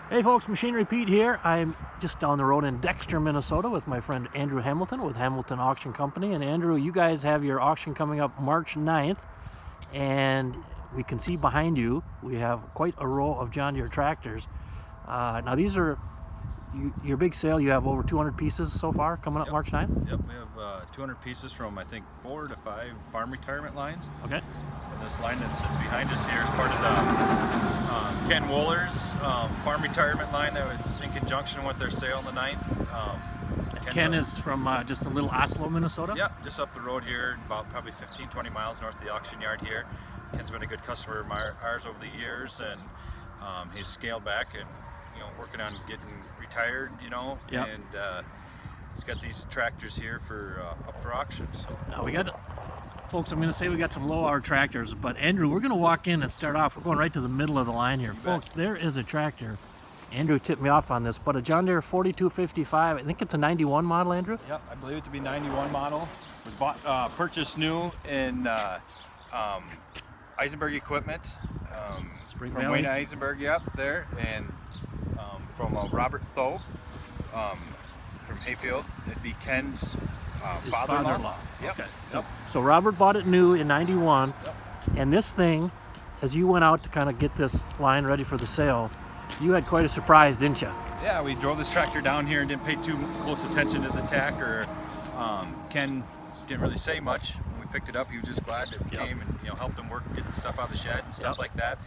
Hey folks, Machinery Pete here. I'm just down the road in Dexter, Minnesota with my friend Andrew Hamilton with Hamilton Auction Company. And Andrew, you guys have your auction coming up March 9th, and we can see behind you we have quite a row of John Deere tractors. Now these are your big sale. You have over 200 pieces so far coming up March 9th? Yep, we have 200 pieces from I think 4 to 5 farm retirement lines. Okay. And this line that sits behind us here is part of the Ken Wohlers farm retirement line. It's in conjunction with their sale on the 9th. Ken is from just a little Oslo, Minnesota? Yep, just up the road here, about probably 15-20 miles north of the auction yard here. Ken's been a good customer of ours over the years, and he's scaled back and working on getting retired, and he's got these tractors here for up for auction. So now we got, folks, I'm going to say we got some low-hour tractors, but Andrew, we're going to walk in and start off. We're going right to the middle of the line here. Folks, there is a tractor. Andrew tipped me off on this, but a John Deere 4255. I think it's a 91 model, Andrew? Yep, I believe it to be 91 model. Was bought, purchased new in Eisenberg Equipment. From Wayne Eisenberg, there, and from Robert Tho from Hayfield. It'd be Ken's father-in-law. Yep. Okay. So Robert bought it new in 91, and this thing, as you went out to kind of get this line ready for the sale, you had quite a surprise, didn't you? Yeah, we drove this tractor down here and didn't pay too close attention to the tack, or Ken didn't really say much. When we picked it up, he was just glad it came and helped him work, get the stuff out of the shed and stuff like that.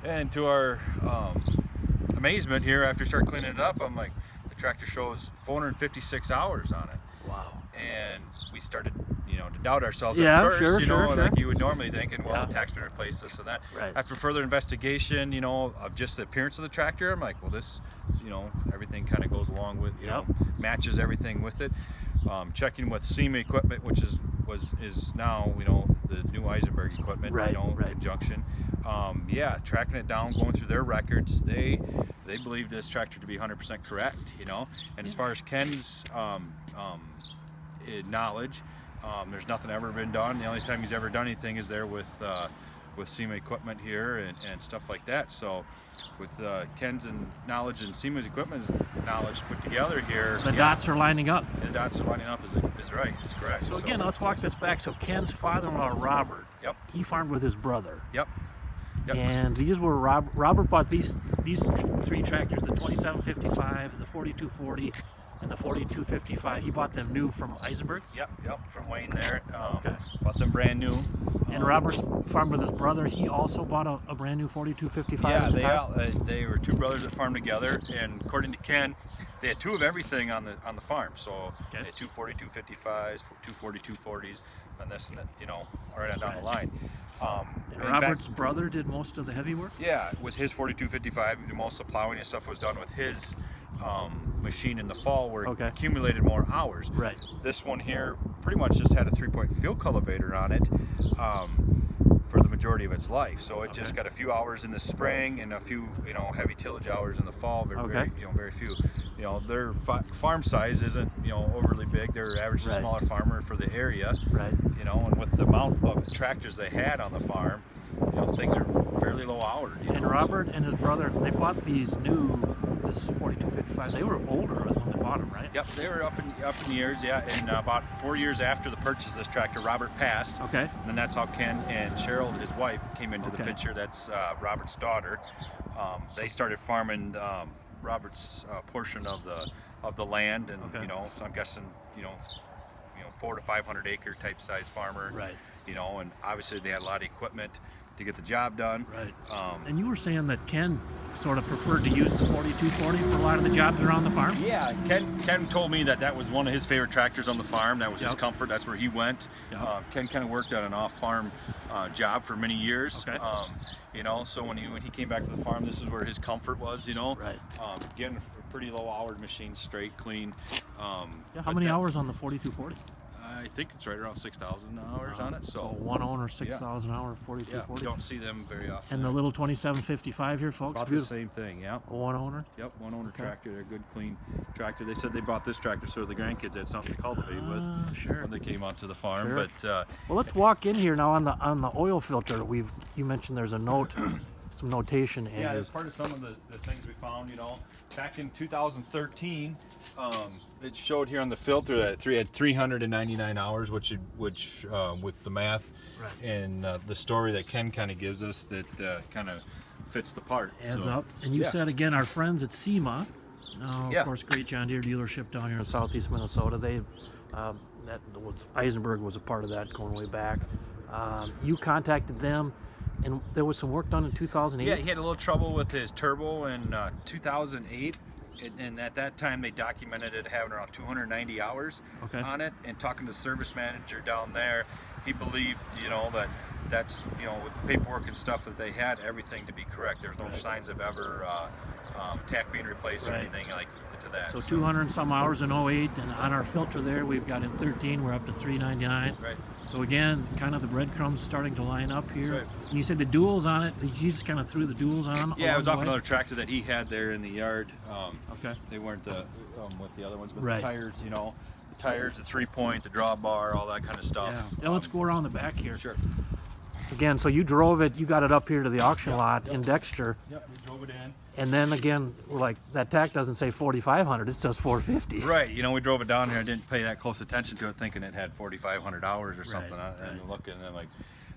And to our amazement here, after we started cleaning it up, I'm like, the tractor shows 456 hours on it. Wow. And we started, to doubt ourselves at first, sure. like you would normally think, and the tack's been replaced, this and that. Right. After further investigation, of just the appearance of the tractor, I'm like, well, this, everything kind of goes along with, matches everything with it. Checking with SEMA equipment, which is now, the new Eisenberg equipment, conjunction. Tracking it down, going through their records, they believe this tractor to be 100% correct, And as far as Ken's knowledge, there's nothing ever been done. The only time he's ever done anything is there with SEMA equipment here and stuff like that. So with Ken's knowledge and SEMA's equipment knowledge put together here, the dots are lining up. The dots are lining up is right. It's correct. So again, let's walk this back. So Ken's father-in-law, Robert, he farmed with his brother. Yep. And these were Robert bought these 3 tractors, the 2755, the 4240, and the 4255. He bought them new from Eisenberg? Yep, from Wayne there. Bought them brand new. And Robert farmed with his brother. He also bought a brand new 4255. Yeah, they were 2 brothers that farmed together, and according to Ken, they had 2 of everything on the farm. So they had 2 4255s, 2 4240s, and this and that, right on down the line. And Robert's brother did most of the heavy work? Yeah, with his 4255, most of the plowing and stuff was done with his machine in the fall, where it accumulated more hours. Right. This one here pretty much just had a 3-point field cultivator on it for the majority of its life. So it just got a few hours in the spring and a few heavy tillage hours in the fall. Very few. Their farm size isn't overly big. They're average to smaller farmer for the area. Right. And with the amount of tractors they had on the farm, things are fairly low hour. And Robert and his brother, they bought these this 4255. They were older when they bought them, right? Yep, they were up in years, and about 4 years after the purchase of this tractor, Robert passed. Okay. And then that's how Ken and Sheryl, his wife, came into the picture. That's Robert's daughter. They started farming Robert's portion of the land, and so I'm guessing 400 to 500 acre type size farmer. Right. And obviously they had a lot of equipment to get the job done. Right. And you were saying that Ken sort of preferred to use the 4240 for a lot of the jobs around the farm? Yeah, Ken told me that was one of his favorite tractors on the farm. That was his comfort. That's where he went. Ken kind of worked on an off-farm job for many years. Okay. So when he came back to the farm, this is where his comfort was. Right. Getting a pretty low-houred machine, straight, clean. How many hours on the 4240? I think it's right around 6,000 hours on it. So one owner, 6,000 hour, 4240. You don't see them very often. And the little 2755 here, folks. About the same thing, One owner. Yep, one owner tractor. They're a good, clean tractor. They said they bought this tractor so the grandkids had something to cultivate with when they came onto the farm. But well, let's walk in here now on the oil filter. You mentioned there's a note some notation. Yeah, Andrew. as part of some of the things we found, back in 2013, it showed here on the filter that it had 399 hours, which with the math and the story that Ken kind of gives us, that kind of fits the part. Adds up. And you said again, our friends at SEMA, of course, great John Deere dealership down here in southeast Minnesota. They Eisenberg was a part of that going way back. You contacted them, and there was some work done in 2008. Yeah, he had a little trouble with his turbo in 2008, and at that time they documented it having around 290 hours on it. And talking to the service manager down there, he believed, that's with the paperwork and stuff that they had everything to be correct. There's no signs of ever tack being replaced or anything like to that. So 200 and some hours in 08, and on our filter there we've got in 13 we're up to 399. Right. So again, kind of the breadcrumbs starting to line up here. That's right. And you said the duals on it. You just kind of threw the duals on. Yeah, it was off another tractor that he had there in the yard. Okay. They weren't with the other ones, but Right. the tires, the tires, the 3-point, the drawbar, all that kind of stuff. Yeah. Now let's go around the back here. Sure. Again, so you drove it. You got it up here to the auction lot in Dexter. Yep, we drove it in. And then again, we're like, that tack doesn't say 4,500, it says 450. Right, we drove it down here and didn't pay that close attention to it, thinking it had 4,500 hours or something on it, and looking, and I'm like,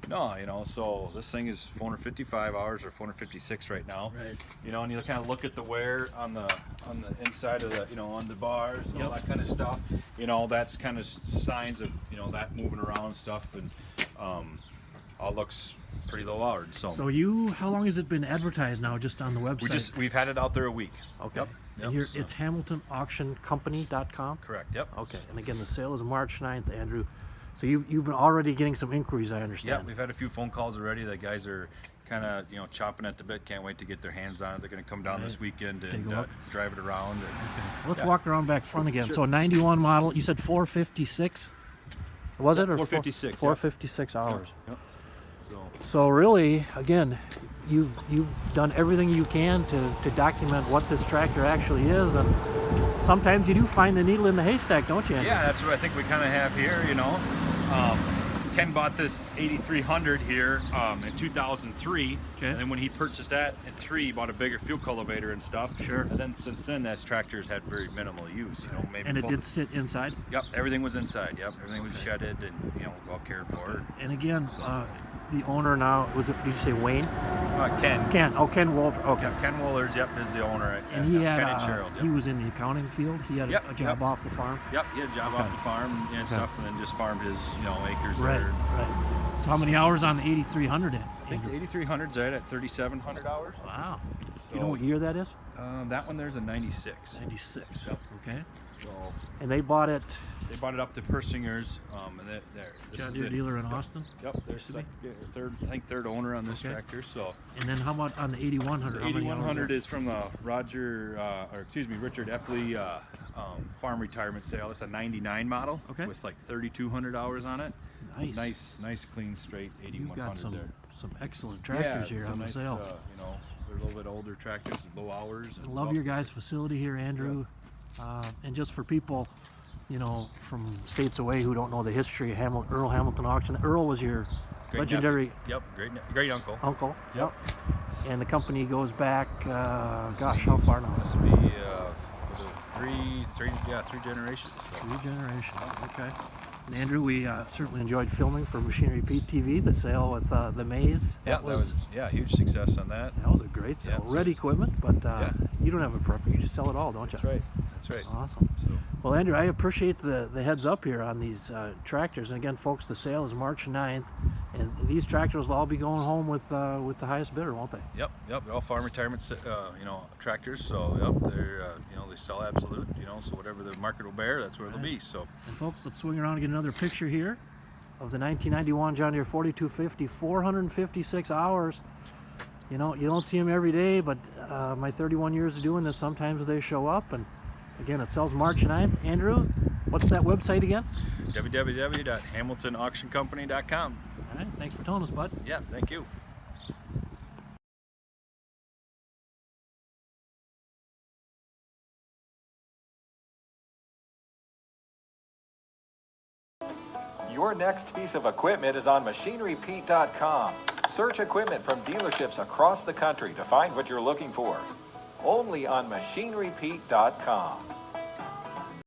no, so this thing is 455 hours or 456 right now. Right. And you kind of look at the wear on the inside of the, on the bars and all that kind of stuff. That's kind of signs of, that moving around and stuff, and all looks pretty low hours. So how long has it been advertised now, just on the website? We've had it out there a week. Okay. Yep. And it's HamiltonAuctionCompany.com? Correct. Yep. Okay. And again, the sale is March 9th, Andrew. So you've been already getting some inquiries, I understand. Yeah, we've had a few phone calls already. The guys are kind of chomping at the bit. Can't wait to get their hands on it. They're going to come down this weekend and drive it around. And, Let's walk around back front again. Sure. So 91 model. You said 456. Was it or 456? 456 hours. Yep. So really, again, you've done everything you can to document what this tractor actually is, and sometimes you do find the needle in the haystack, don't you, Andy? Yeah, that's what I think we kind of have here. Ken bought this 8300 here in 2003, and then when he purchased that in 3, he bought a bigger fuel cultivator and stuff. Sure. And then since then, that tractor's had very minimal use. Maybe. And it did sit inside. Yep, everything was inside. Yep, everything was shedded and well cared for. And again, the owner now did you say Wayne? Ken. Ken. Oh, Ken Walter. Okay. Yep, Ken Wohlers. Yep, is the owner. And he had Ken and Sheryl. he was in the accounting field. He had a job off the farm. Yep, he had a job off the farm and stuff, and then just farmed his acres right, there. Right. So how many hours on the 8300 in? I think the 8300's right at 3,700 hours. Wow. So, you know what year that is? That one there's a 96. 96. Yep. Okay. So and they bought it. They bought it up to Persinger's, and there. John Deere dealer in Austin. Yep. There's third owner on this tractor. So. And then how about on the 8100? The 8100 is from the Richard Epley farm retirement sale. It's a 99 model with like 3,200 hours on it. Nice, clean, straight 8100. You've got some there. Some excellent tractors here on the sale. They're a little bit older tractors with low hours. I love your guys' facility here, Andrew. And just for people, from states away who don't know the history of Earl Hamilton Auction. Earl was your legendary. Nephew. Yep, great uncle. Uncle. Yep. And the company goes back. Gosh, how far now? This would be three generations. 3 generations. Okay. And Andrew, we certainly enjoyed filming for Machinery Pete TV, the sale with the maize. That was huge success on that. That was a great sale. Red equipment, but you don't have a preference. You just sell it all, don't you? That's right. Awesome. Well, Andrew, I appreciate the heads up here on these tractors. And again, folks, the sale is March 9th, and these tractors will all be going home with the highest bidder, won't they? Yep. They're all farm retirement, tractors. So they're they sell absolute. So whatever the market will bear, that's where it'll be. So. And folks, let's swing around and get another picture here of the 1991 John Deere 4250, 456 hours. You don't see them every day, but my 31 years of doing this, sometimes they show up. And again, it sells March 9th. Andrew, what's that website again? www.hamiltonauctioncompany.com. All right, thanks for telling us, bud. Yeah, thank you. Your next piece of equipment is on MachineryPete.com. Search equipment from dealerships across the country to find what you're looking for. Only on MachineRepeat.com.